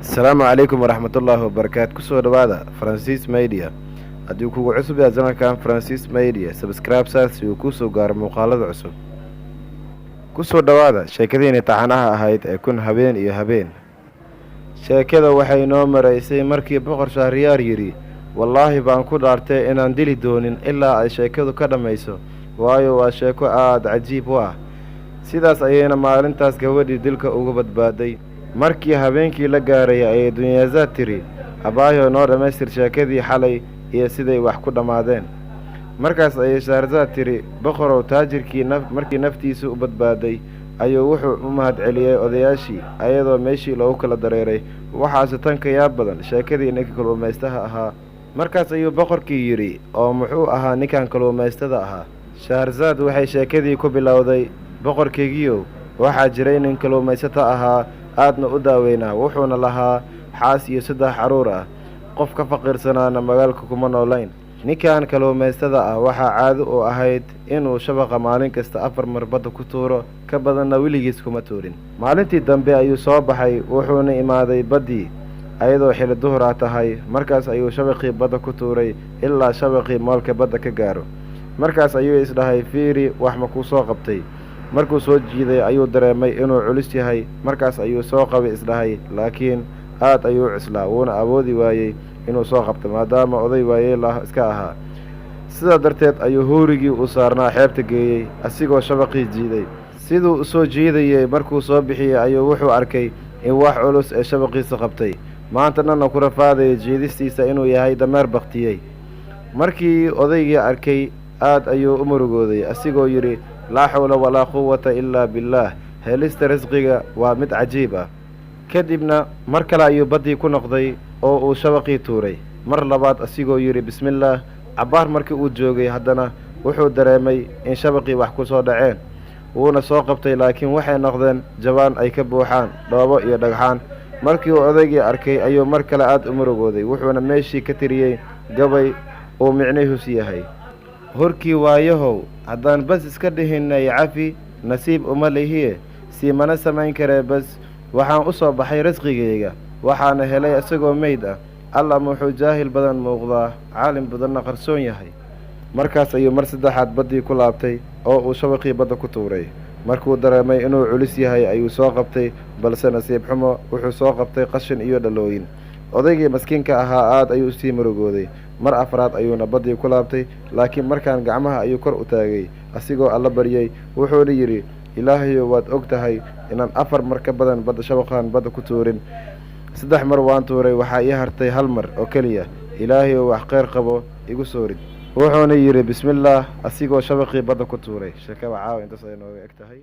asalaamu calaykum waraxmatullaahi wabarakaatu. kusoo dhawaada Francis Media. haddii kugu cusub yahay channelkan Francis Media, subscribe saar si uu kuu soo gaaro muuqaalada cusub. kusoo dhawaada sheekadiina taxanaha ahayd ee kun habeen iyo habeen. sheekada waxay noo maraysay markii boqor Shahriyaar yidhi, wallaahi baan ku dhaartay inaan dili doonin ilaa ay sheekadu ka dhammayso, waayo waa sheeko aad cajiib u ah. sidaas ayayna maalintaas gabadhii dilka uga badbaaday. markii habeenkii la gaaray ayay Dunyazaad tiri, abaayo noo dhammaystir sheekadii xalay iyo siday wax ku dhammaadeen. markaas ayay Shahrazaad tiri, boqorow taajirkii markii naftiisu u badbaaday ayuu wuxuu u mahadceliyey odayaashii ayadoo meeshii loogu kala dareeray. waxaase tan ka yaab badan sheekadii ninka kalluumaystaha ahaa. markaas ayuu boqorkii yidhi, oo muxuu ahaa ninkan kalluumaystada ahaa? Shahrazaad waxay sheekadii ku bilowday, boqorkeygiiow, waxaa jiray nin kalluumaysato ahaa aadna u daaweynaa, wuxuuna lahaa xaas iyo 3 carruur ah. qof ka faqiirsanaana magaalka kuma noolayn. ninkan kalluumaystada ah waxaa caado u ahayd inuu shabaqa maalin kasta 4 mar badda ku tuuro, ka badanna weligiis kuma tuurin. maalintii dambe ayuu soo baxay, wuxuuna imaaday baddii ayadoo xilli duhur tahay. markaas ayuu shabaqii badda ku tuuray ilaa shabaqii moolka badda ka gaaro. markaas ayuu isdhahay, fiiri, wax ma kuu soo qabtay? markuu soo jiiday ayuu dareemay inuu culus yahay. markaas ayuu soo qabay isdhahay, laakiin aad ayuu cuslaa, wuuna awoodi waayey inuu soo qabto maadaama oday waayeel iska ahaa. sidaa darteed ayuu huurigii u saarnaa xeebta geeyey asigoo shabaqii jiiday. siduu u soo jiidayey markuu soo bixiyey ayuu wuxuu arkay in wax culus ee shabaqiisa qabtay. maanta dhanna ku rafaadayay jiidistiisa inuu yahay dameer baktiyey. markii odaygii arkay aad ayuu u murugooday, asigoo yidhi, laa xawla walaa quwata ilaa billaah, helista risqiga waa mid cajiib ah. kadibna mar kale ayuu baddii ku noqday oo uu shabaqii tuuray mar labaad, asigoo yidhi bismillaah. cabbaar markii uu joogay haddana wuxuu dareemay in shabaqii wax ku soo dhaceen. wuuna soo qabtay, laakiin waxay noqdeen jabaan ay ka buuxaan dhoobo iyo dhagxaan. markii uu odaygii arkay ayuu mar kale aad u murugooday, wuxuuna meeshii ka tiriyey gabay uu micnihiisu yahay, horkii waayahow haddaan bas iska dhihinay cafi, nasiib uma lihiye sii mana samayn karee bas. waxaan u soo baxay risqigayga, waxaana helay isagoo meyd ah. alla muxuu jaahil badan muuqdaa, caalim badanna qarsoon yahay. markaas ayuu mar saddexaad baddii ku laabtay oo uu shabaqii badda ku tuuray. markuu dareemay inuu culus yahay ayuu soo qabtay, balse nasiib xumo wuxuu soo qabtay qashin iyo dhalooyin. odaygii maskiinka ahaa aad ayuu sii murugooday. mar afraad ayuuna baddii ku laabtay, laakiin markaan gacmaha ayuu kor u taagay asigoo alla baryey. wuxuuna yidhi, ilaahayow waad og tahay inaan 4 mar ka badan shabaqaan badda ku tuurin. 3 mar waan tuuray, waxaa ii hartay 1 mar oo keliya. ilaahayow wax kheyr qabo igu soo rid. wuxuuna yidhi bismillaah asigoo shabaqii badda ku tuuray. sheekada caawa intaas ay nooga eg tahay.